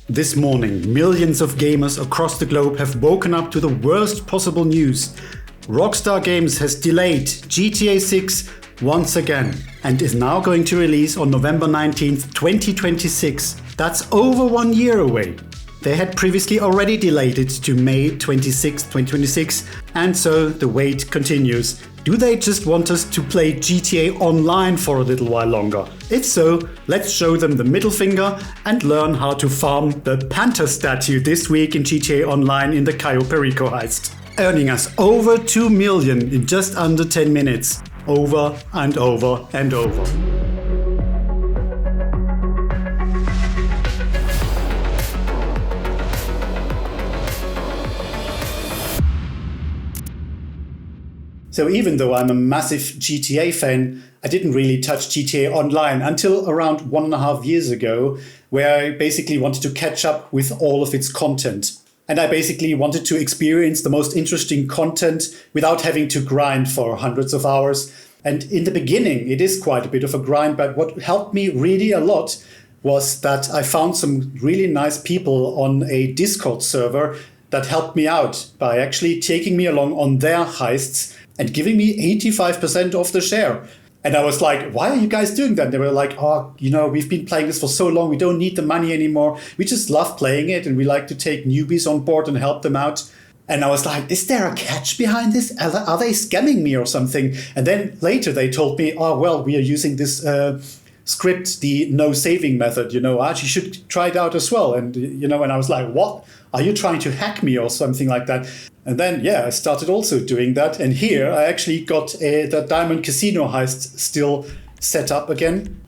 This morning, millions of gamers across the globe have woken up to the worst possible news. Rockstar Games has delayed GTA 6 once again and is now going to release on November 19th, 2026. That's over 1 year away. They had previously already delayed it to May 26, 2026, and so the wait continues. Do they just want us to play GTA Online for a little while longer? If so, let's show them the middle finger and learn how to farm the Panther Statue this week in GTA Online in the Cayo Perico Heist, earning us over 2 million in just under 10 minutes, over and over and over. So even though I'm a massive GTA fan, I didn't really touch GTA Online until around 1.5 years ago, where I basically wanted to catch up with all of its content. And I basically wanted to experience the most interesting content without having to grind for hundreds of hours. And in the beginning, it is quite a bit of a grind, but what helped me really a lot was that I found some really nice people on a Discord server that helped me out by actually taking me along on their heists and giving me 85% of the share. And I was like, why are you guys doing that? They were like, we've been playing this for so long, we don't need the money anymore. We just love playing it and we like to take newbies on board and help them out. And I was like, is there a catch behind this? Are they scamming me or something? And then later they told me, we are using this script, the no saving method, you should try it out as well. And, and I was like, what? Are you trying to hack me or something like that? And then, I started also doing that. And here I actually got the Diamond Casino heist still set up again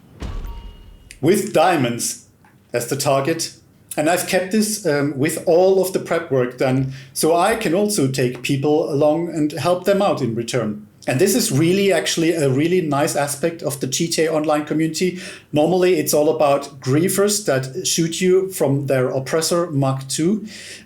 with diamonds as the target. And I've kept this with all of the prep work done, so I can also take people along and help them out in return. And this is really actually a really nice aspect of the GTA Online community. Normally, it's all about griefers that shoot you from their oppressor Mark II.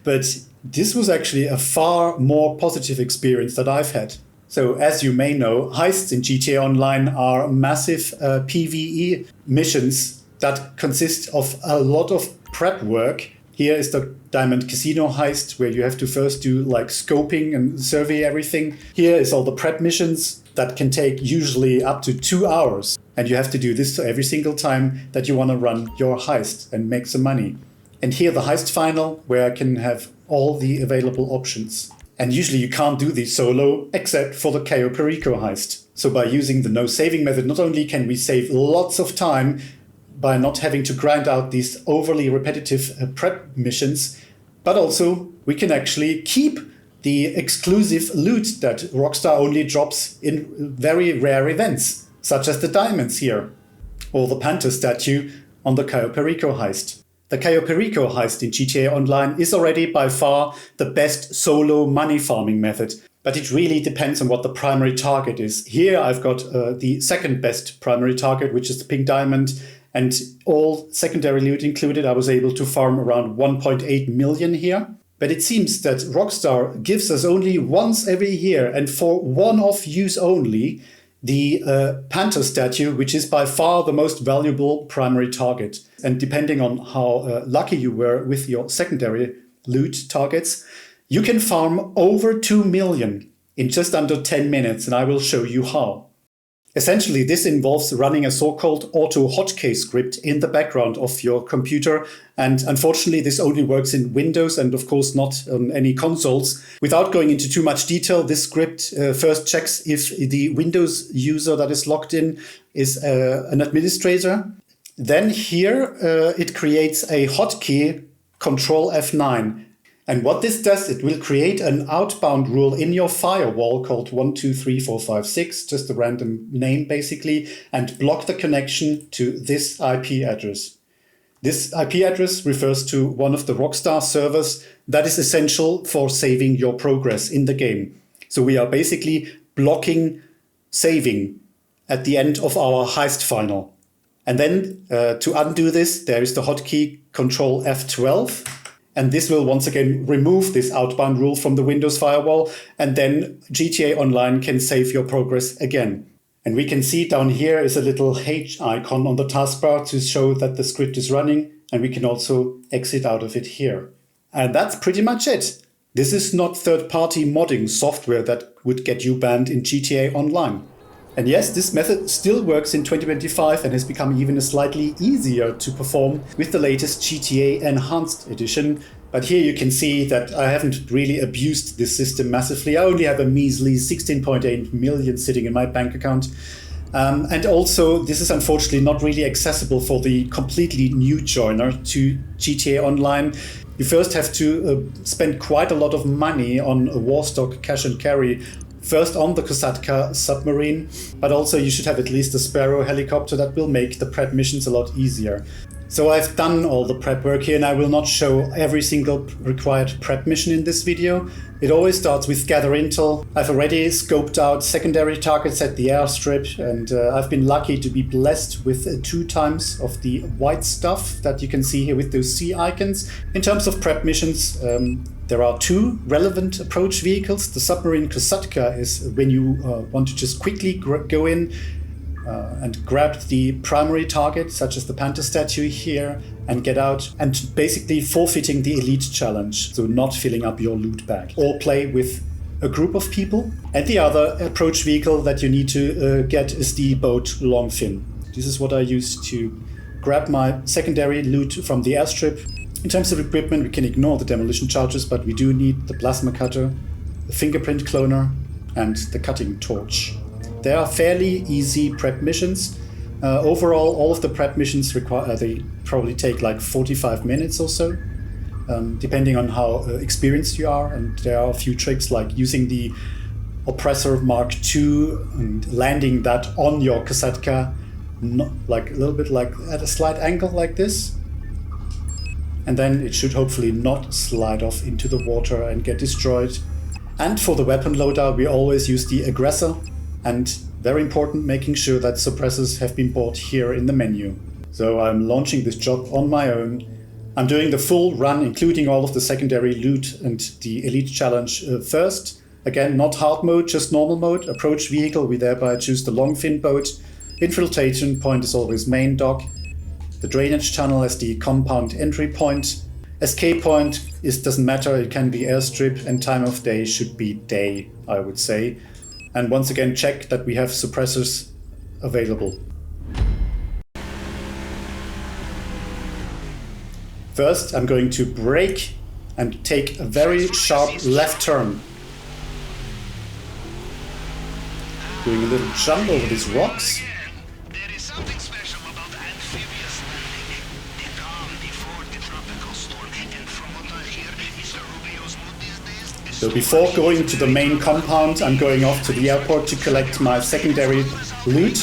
But this was actually a far more positive experience that I've had. So as you may know, heists in GTA Online are massive PvE missions that consist of a lot of prep work. Here is the Diamond Casino heist, where you have to first do like scoping and survey everything. Here is all the prep missions that can take usually up to 2 hours. And you have to do this every single time that you want to run your heist and make some money. And here the heist final, where I can have all the available options. And usually you can't do these solo, except for the Cayo Perico heist. So by using the no saving method, not only can we save lots of time by not having to grind out these overly repetitive prep missions, but also we can actually keep the exclusive loot that Rockstar only drops in very rare events, such as the diamonds here, or the Panther Statue on the Cayo Perico heist. The Cayo Perico heist in GTA Online is already by far the best solo money farming method, but it really depends on what the primary target is. Here I've got the second best primary target, which is the pink diamond, and all secondary loot included. I was able to farm around 1.8 million here. But it seems that Rockstar gives us only once every year and for one-off use only the Panther Statue, which is by far the most valuable primary target. And depending on how lucky you were with your secondary loot targets, you can farm over 2 million in just under 10 minutes, and I will show you how. Essentially, this involves running a so-called auto hotkey script in the background of your computer. And unfortunately, this only works in Windows and of course not on any consoles. Without going into too much detail, this script first checks if the Windows user that is logged in is an administrator. Then here it creates a hotkey, Control F9. And what this does, it will create an outbound rule in your firewall called 123456, just a random name basically, and block the connection to this IP address. This IP address refers to one of the Rockstar servers that is essential for saving your progress in the game. So we are basically blocking saving at the end of our heist final. And then to undo this, there is the hotkey Control F12. And this will once again remove this outbound rule from the Windows firewall, and then GTA Online can save your progress again. And we can see down here is a little H icon on the taskbar to show that the script is running. and we can also exit out of it here. And that's pretty much it. This is not third-party modding software that would get you banned in GTA Online. And yes, this method still works in 2025 and has become even slightly easier to perform with the latest GTA Enhanced Edition. But here you can see that I haven't really abused this system massively. I only have a measly 16.8 million sitting in my bank account. And also, this is unfortunately not really accessible for the completely new joiner to GTA Online. You first have to spend quite a lot of money on a Warstock cash and carry. First on the Kosatka submarine, but also you should have at least a Sparrow helicopter that will make the prep missions a lot easier. So I've done all the prep work here and I will not show every single required prep mission in this video. It always starts with gather intel. I've already scoped out secondary targets at the airstrip and I've been lucky to be blessed with 2 times of the white stuff that you can see here with those sea icons. In terms of prep missions, there are 2 relevant approach vehicles. The submarine Kosatka is when you want to just quickly go in and grab the primary target, such as the Panther Statue here, and get out, and basically forfeiting the elite challenge, so not filling up your loot bag. Or play with a group of people. And the other approach vehicle that you need to get is the boat Longfin. This is what I use to grab my secondary loot from the airstrip. In terms of equipment, we can ignore the demolition charges, but we do need the plasma cutter, the fingerprint cloner, and the cutting torch. They are fairly easy prep missions. Overall, all of the prep missions they probably take like 45 minutes or so, depending on how experienced you are. And there are a few tricks like using the Oppressor Mark II and landing that on your Kosatka, like a little bit like at a slight angle like this. And then it should hopefully not slide off into the water and get destroyed. And for the weapon loadout, we always use the Aggressor. And very important, making sure that suppressors have been bought here in the menu. So I'm launching this job on my own. I'm doing the full run, including all of the secondary loot and the elite challenge first. Again, not hard mode, just normal mode. Approach vehicle, we thereby choose the Longfin boat. Infiltration point is always main dock. The drainage tunnel as the compound entry point. Escape point doesn't matter, it can be airstrip, and time of day should be day, I would say. And once again, check that we have suppressors available. First, I'm going to brake and take a very sharp left turn. Doing a little jump over these rocks. So before going to the main compound, I'm going off to the airport to collect my secondary loot.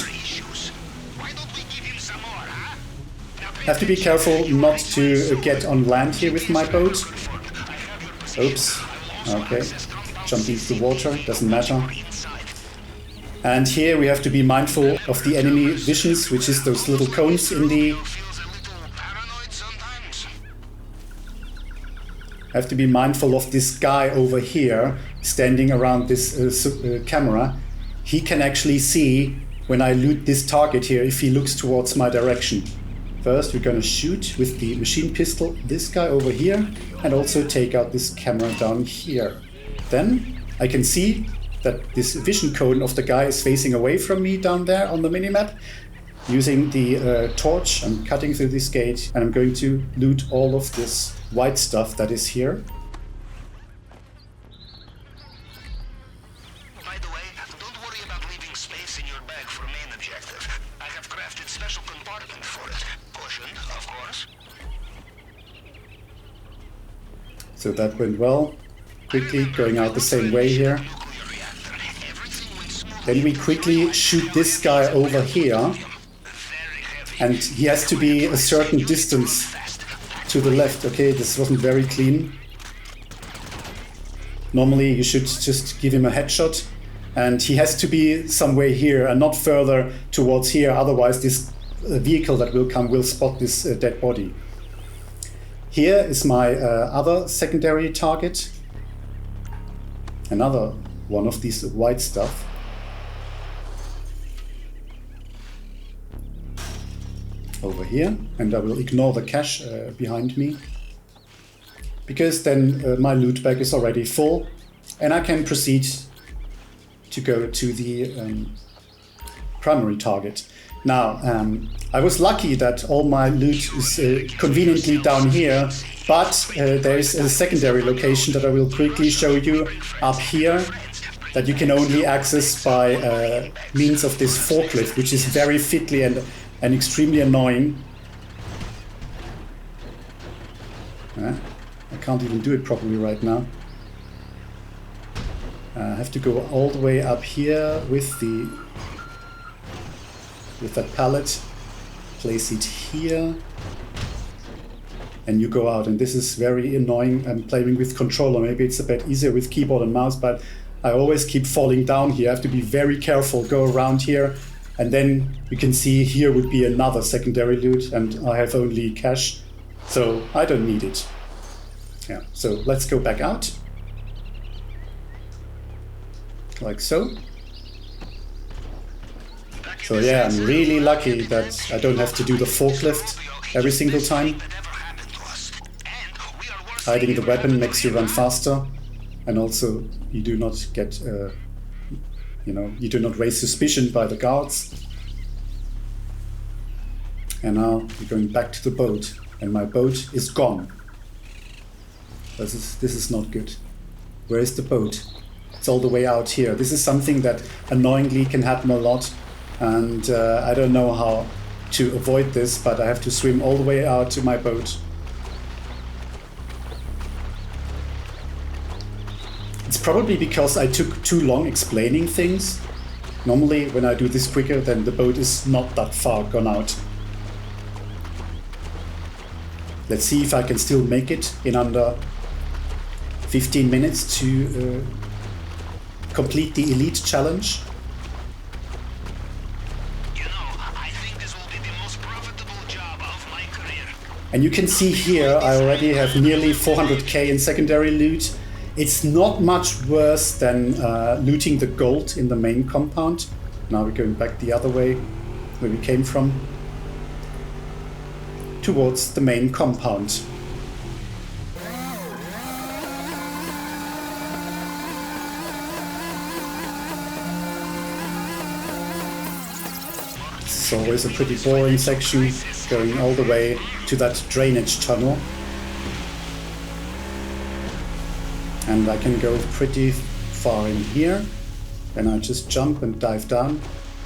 Have to be careful not to get on land here with my boat. Oops. Okay. Jumping into the water, doesn't matter. And here we have to be mindful of the enemy visions, which is those little cones in the... Have to be mindful of this guy over here standing around this camera. He can actually see when I loot this target here if he looks towards my direction. First we're gonna shoot with the machine pistol this guy over here and also take out this camera down here. Then I can see that this vision cone of the guy is facing away from me down there on the minimap. Using the torch, I'm cutting through this gate and I'm going to loot all of this white stuff that is here. By the way, don't worry about leaving space in your bag for main objective. I have crafted special compartment for it. Cushioned, of course. So that went well. Quickly going out the same way here. Then we quickly shoot this guy over here. And he has to be a certain distance to the left. Okay, this wasn't very clean. Normally you should just give him a headshot. And he has to be somewhere here and not further towards here. Otherwise this vehicle that will come will spot this dead body. Here is my other secondary target. Another one of these white stuff. over here, and I will ignore the cache behind me, because then my loot bag is already full, and I can proceed to go to the primary target. Now, I was lucky that all my loot is conveniently down here, but there is a secondary location that I will quickly show you up here that you can only access by means of this forklift, which is very fiddly and extremely annoying. I can't even do it properly right now. I have to go all the way up here with that pallet, place it here, and you go out. And this is very annoying. I'm playing with controller. Maybe it's a bit easier with keyboard and mouse, but I always keep falling down here. I have to be very careful, go around here, and then you can see here would be another secondary loot, and I have only cash, so I don't need it. Yeah, so let's go back out. Like so. So yeah, I'm really lucky that I don't have to do the forklift every single time. Hiding the weapon makes you run faster, and also you do not get, you do not raise suspicion by the guards. And now we're going back to the boat, and my boat is gone. This is not good. Where is the boat? It's all the way out here. This is something that annoyingly can happen a lot. And I don't know how to avoid this, but I have to swim all the way out to my boat. It's probably because I took too long explaining things. Normally, when I do this quicker, then the boat is not that far gone out. Let's see if I can still make it in under 15 minutes to complete the Elite Challenge. And you can see here I already have nearly 400k in secondary loot. It's not much worse than looting the gold in the main compound. Now we're going back the other way where we came from, towards the main compound. It's always a pretty boring section, going all the way to that drainage tunnel. And I can go pretty far in here. Then I just jump and dive down.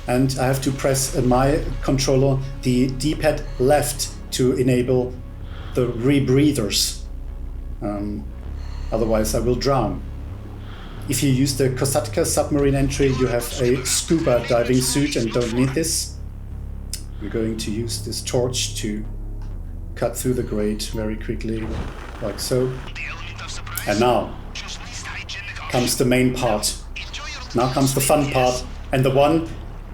And I have to press my controller the D-pad left to enable the rebreathers. Otherwise I will drown. If you use the Kosatka submarine entry, you have a scuba diving suit and don't need this. We're going to use this torch to cut through the grate very quickly, like so. And now comes the main part. Now comes the fun part, and the one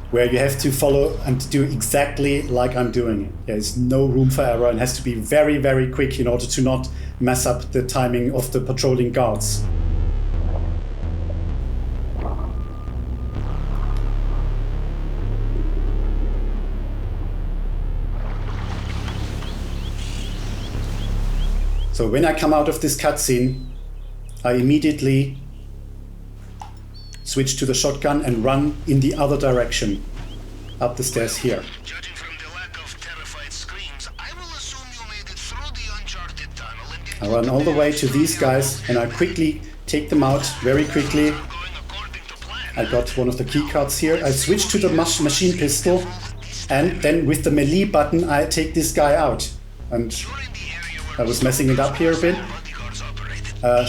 where you have to follow and do exactly like I'm doing it. There's no room for error and has to be very, very quick in order to not mess up the timing of the patrolling guards. So when I come out of this cutscene, I immediately switch to the shotgun and run in the other direction, up the stairs here. Judging from the lack of terrified screams, I will assume you made it through the uncharted tunnel and get I run all the way to these guys and I quickly take them out very quickly. I got one of the key cards here. I switch to the machine pistol, and then with the melee button I take this guy out. And I was messing it up here a bit.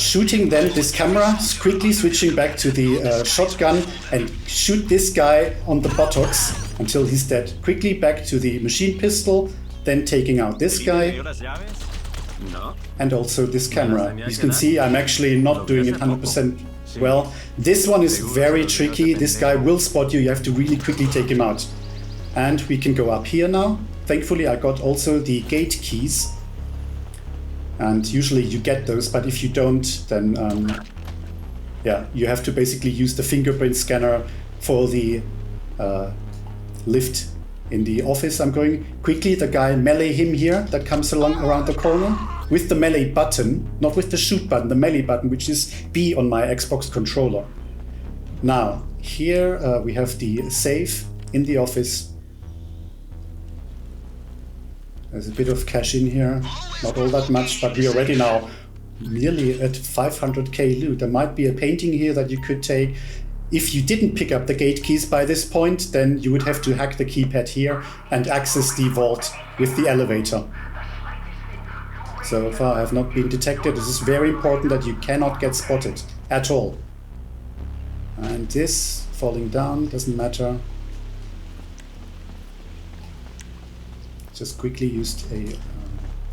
Shooting then this camera, quickly switching back to the shotgun and shoot this guy on the buttocks until he's dead. Quickly back to the machine pistol, then taking out this guy and also this camera. You can see I'm actually not doing it 100% well. This one is very tricky. This guy will spot you. You have to really quickly take him out. And we can go up here now. Thankfully I got also the gate keys. And usually you get those, but if you don't, then yeah, you have to basically use the fingerprint scanner for the lift in the office. I'm going quickly. The guy melee him here that comes along around the corner with the melee button, not with the shoot button, the melee button, which is B on my Xbox controller. Now, here we have the safe in the office. There's a bit of cash in here, not all that much, but we're already now nearly at 500k loot. There might be a painting here that you could take. If you didn't pick up the gate keys by this point, then you would have to hack the keypad here and access the vault with the elevator. So far I have not been detected. This is very important that you cannot get spotted at all. And this falling down doesn't matter. Just quickly used a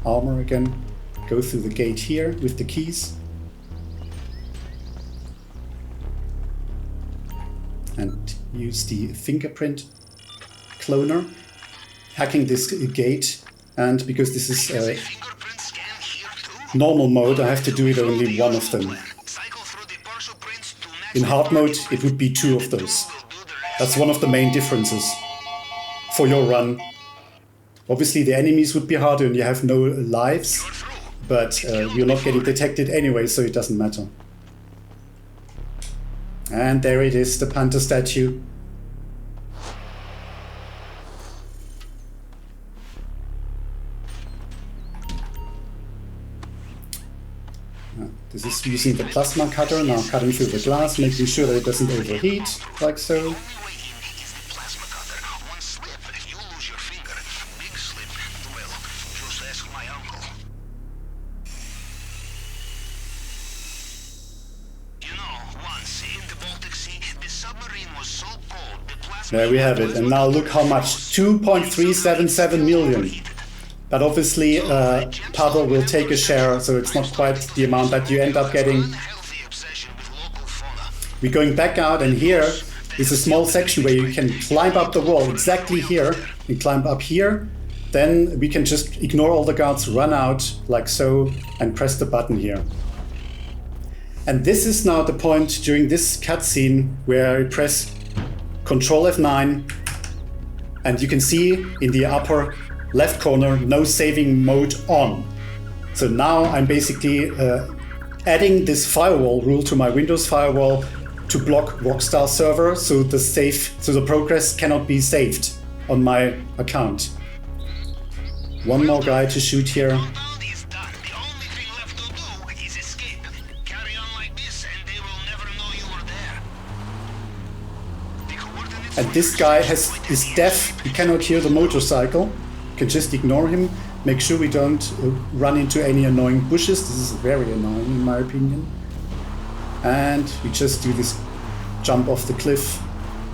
armor again. Go through the gate here with the keys. And use the fingerprint cloner. Hacking this gate. And because this is normal mode, I have to do it only one of them. In hard mode, it would be 2 of those. That's one of the main differences for your run. Obviously the enemies would be harder and you have no lives, but you're not getting detected anyway, so it doesn't matter. And there it is, the Panther Statue. This is using the plasma cutter, now cutting through the glass, making sure that it doesn't overheat, like so. There we have it, and now look how much, 2.377 million. But obviously Pavel will take a share, so it's not quite the amount that you end up getting. We're going back out, and here is a small section where you can climb up the wall, exactly here, and climb up here. Then we can just ignore all the guards, run out like so, and press the button here. And this is now the point during this cutscene where I press Control F9, and you can see in the upper left corner, no saving mode on. So now I'm basically adding this firewall rule to my Windows firewall to block Rockstar server, so the progress cannot be saved on my account. One more guy to shoot here. And this guy is deaf, he cannot hear the motorcycle. You can just ignore him. Make sure we don't run into any annoying bushes. This is very annoying in my opinion. And we just do this jump off the cliff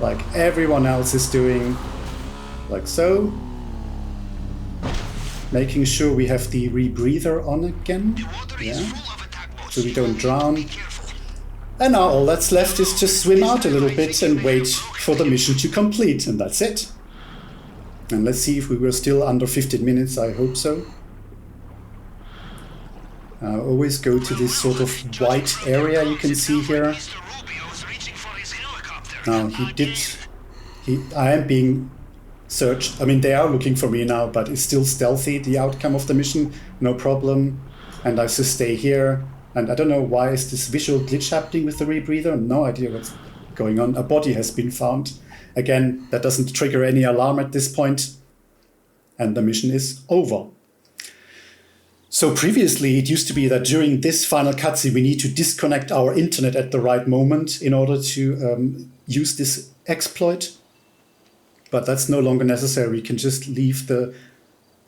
like everyone else is doing, like so. Making sure we have the rebreather on again, yeah, so we don't drown. And now all that's left is just swim out a little bit and wait for the mission to complete, and that's it. And let's see if we were still under 15 minutes, I hope so. Always go to this sort of white area you can see here. Now I am being searched. I mean, they are looking for me now, but it's still stealthy, the outcome of the mission, no problem. And I just stay here. And I don't know why is this visual glitch happening with the rebreather. No idea what's going on. A body has been found. Again, that doesn't trigger any alarm at this point. And the mission is over. So previously it used to be that during this final cutscene we need to disconnect our internet at the right moment in order to use this exploit. But that's no longer necessary. We can just leave the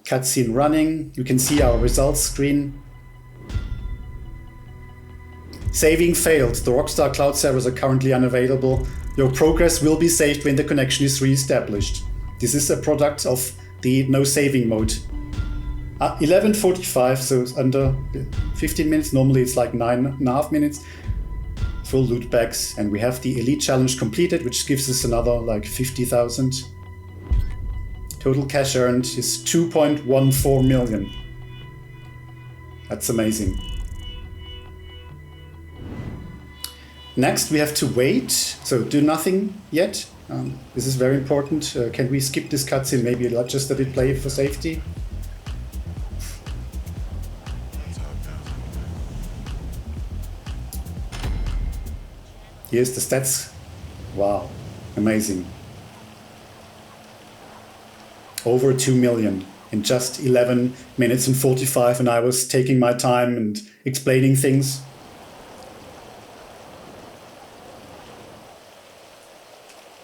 cutscene running. You can see our results screen. Saving failed. The Rockstar cloud servers are currently unavailable. Your progress will be saved when the connection is re-established. This is a product of the no saving mode. 11:45, so it's under 15 minutes. Normally it's like 9.5 minutes. Full loot bags, and we have the elite challenge completed, which gives us another like 50,000. Total cash earned is 2.14 million. That's amazing. Next we have to wait, so do nothing yet. This is very important. Can we skip this cutscene? Maybe just let it play for safety. Here's the stats. Wow, amazing. Over 2 million in just 11 minutes and 45, and I was taking my time and explaining things.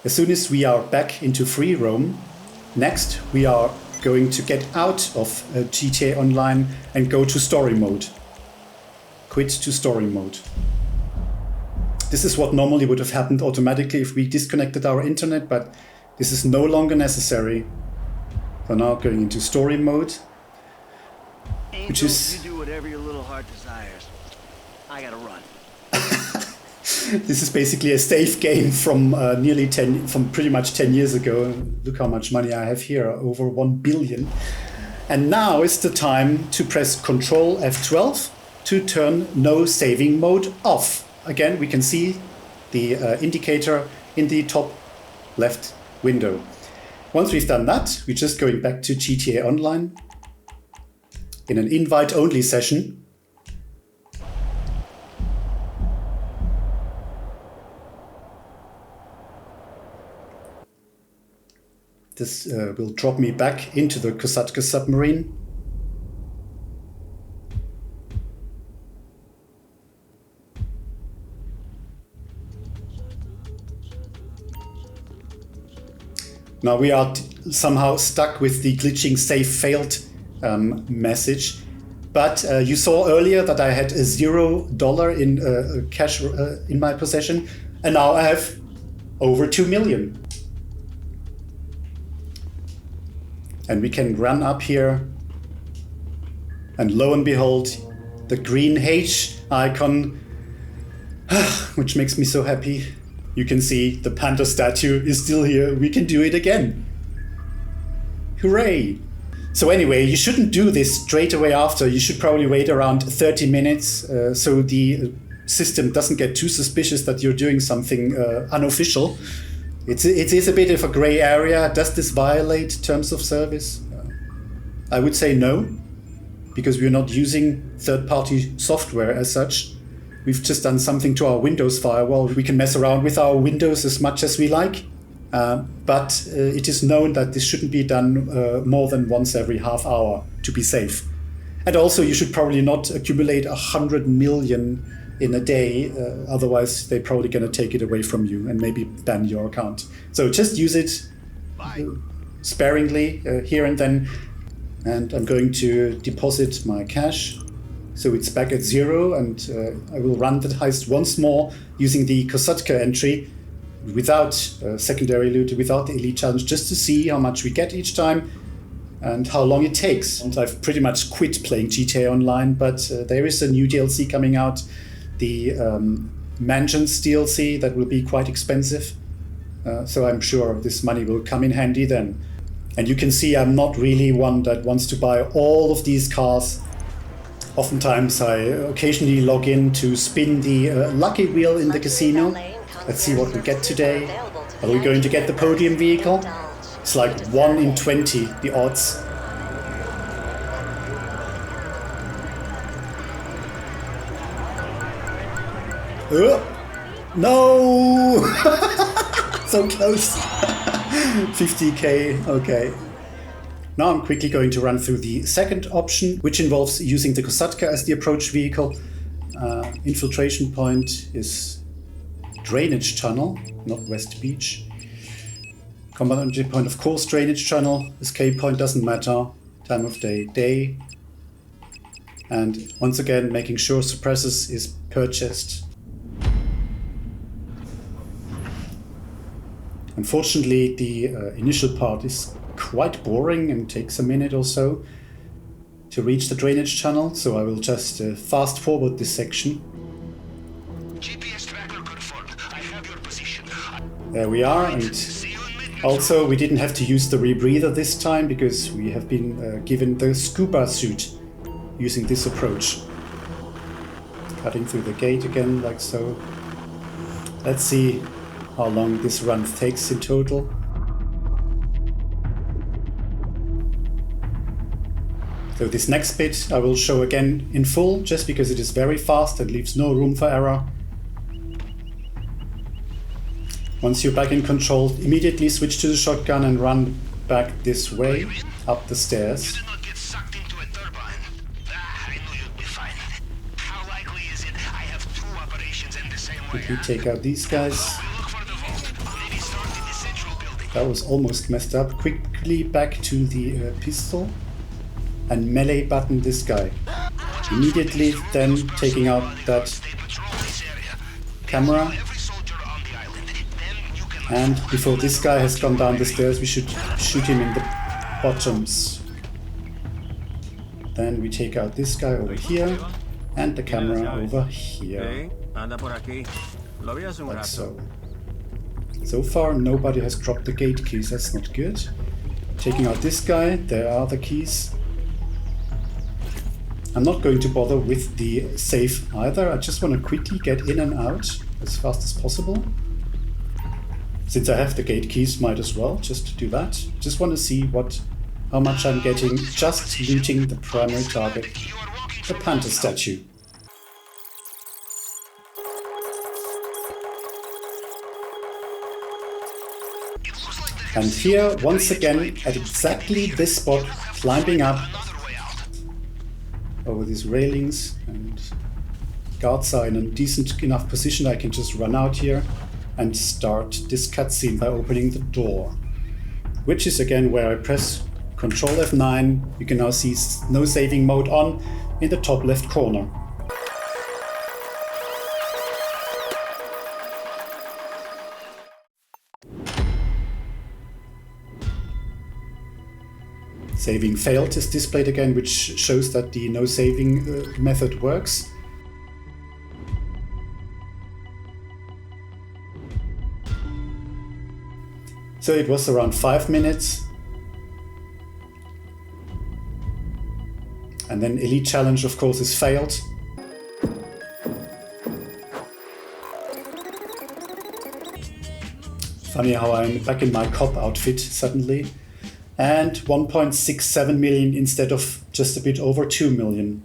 As soon as we are back into free roam, next we are going to get out of GTA Online and go to story mode. Quit to story mode. This is what normally would have happened automatically if we disconnected our internet, but this is no longer necessary. So now going into story mode, which is... You do whatever your little heart desires. I gotta run. This is basically a safe game from from pretty much 10 years ago. Look how much money I have here, over 1 billion. And now is the time to press Ctrl F12 to turn no saving mode off. Again, we can see the indicator in the top left window. Once we've done that, we're just going back to GTA Online in an invite-only session. This will drop me back into the Kosatka submarine. Now we are somehow stuck with the glitching save failed message. But you saw earlier that I had $0 in cash in my possession, and now I have over 2 million. And we can run up here, and lo and behold, the green H icon, which makes me so happy. You can see the Panther Statue is still here. We can do it again. Hooray! So anyway, you shouldn't do this straight away after. You should probably wait around 30 minutes so the system doesn't get too suspicious that you're doing something unofficial. It is a bit of a gray area. Does this violate terms of service? I would say no, because we're not using third-party software as such. We've just done something to our Windows firewall. We can mess around with our Windows as much as we like, but it is known that this shouldn't be done more than once every half hour to be safe. And also, you should probably not accumulate 100 million in a day, otherwise they're probably going to take it away from you and maybe ban your account. So just use it sparingly here and then. And I'm going to deposit my cash. So it's back at 0, and I will run the heist once more using the Kosatka entry without secondary loot, without the elite challenge, just to see how much we get each time and how long it takes. And I've pretty much quit playing GTA Online, but there is a new DLC coming out, the Mansions DLC, that will be quite expensive. So I'm sure this money will come in handy then. And you can see I'm not really one that wants to buy all of these cars. Oftentimes I occasionally log in to spin the lucky wheel in the casino. Let's see what we get today. Are we going to get the podium vehicle? It's like 1 in 20, the odds. No! So close. 50k, okay. Now I'm quickly going to run through the second option, which involves using the Kosatka as the approach vehicle. Infiltration point is drainage tunnel, not West Beach. Combat entry point, of course, drainage tunnel. Escape point doesn't matter. Time of day, day. And once again, making sure suppressors is purchased. Unfortunately, the initial part is quite boring and takes a minute or so to reach the drainage channel, so I will just fast forward this section. GPS tracker confirmed. I have your position. There we are, and also we didn't have to use the rebreather this time because we have been given the scuba suit using this approach. Cutting through the gate again, like so. Let's see how long this run takes in total. So this next bit I will show again in full, just because it is very fast and leaves no room for error. Once you're back in control, immediately switch to the shotgun and run back this way, up the stairs. You did not get sucked into a turbine. I knew you'd be fine. How likely is it I have 2 operations in the same way? Quickly take out these guys. Look for the vault. Maybe start in the central building. That was almost messed up. Quickly back to the pistol and melee button this guy. Immediately then taking out that They patrol this area. camera. Every soldier on the island. Then you can And before this guy has gone down the stairs, we should shoot him in the bottoms. Then we take out this guy over here and the camera over here. Anda por aquí. Lo vi hace un Like rato. so. So far nobody has dropped the gate keys, that's not good. Taking out this guy, there are the keys. I'm not going to bother with the safe either, I just want to quickly get in and out as fast as possible. Since I have the gate keys, might as well just do that. Just want to see how much I'm getting just looting the primary target, the Panther Statue. And here, once again, at exactly this spot, climbing up over these railings, and guards are in a decent enough position, I can just run out here and start this cutscene by opening the door. Which is again where I press Ctrl F9, you can now see no saving mode on in the top left corner. Saving failed is displayed again, which shows that the no saving method works. So it was around 5 minutes. And then Elite Challenge, of course, is failed. Funny how I'm back in my cop outfit suddenly. And 1.67 million instead of just a bit over 2 million.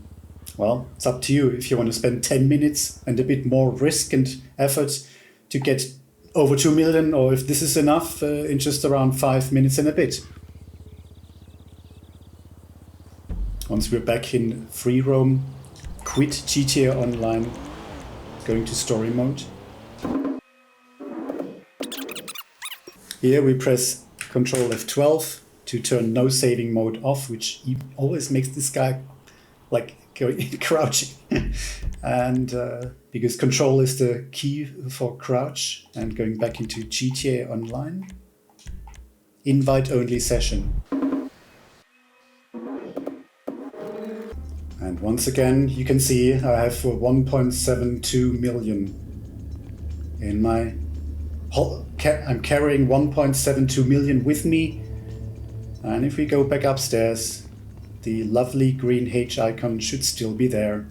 Well, it's up to you if you want to spend 10 minutes and a bit more risk and effort to get over 2 million, or if this is enough in just around 5 minutes and a bit. Once we're back in free roam, quit GTA Online, going to story mode. Here we press Ctrl F12 to turn no saving mode off, which always makes this guy like crouching. And because Control is the key for crouch, and going back into GTA Online. Invite only session. And once again, you can see I have 1.72 million in my whole. I'm carrying 1.72 million with me. And if we go back upstairs, the lovely green H icon should still be there.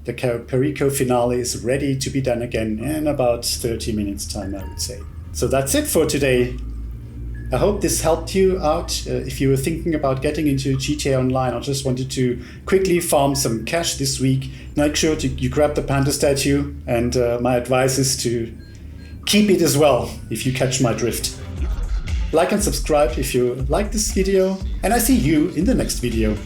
The Cayo Perico finale is ready to be done again in about 30 minutes time, I would say. So that's it for today. I hope this helped you out if you were thinking about getting into GTA Online or just wanted to quickly farm some cash this week. Make sure you grab the Panther Statue, and my advice is to keep it as well, if you catch my drift. Like and subscribe if you like this video, and I see you in the next video.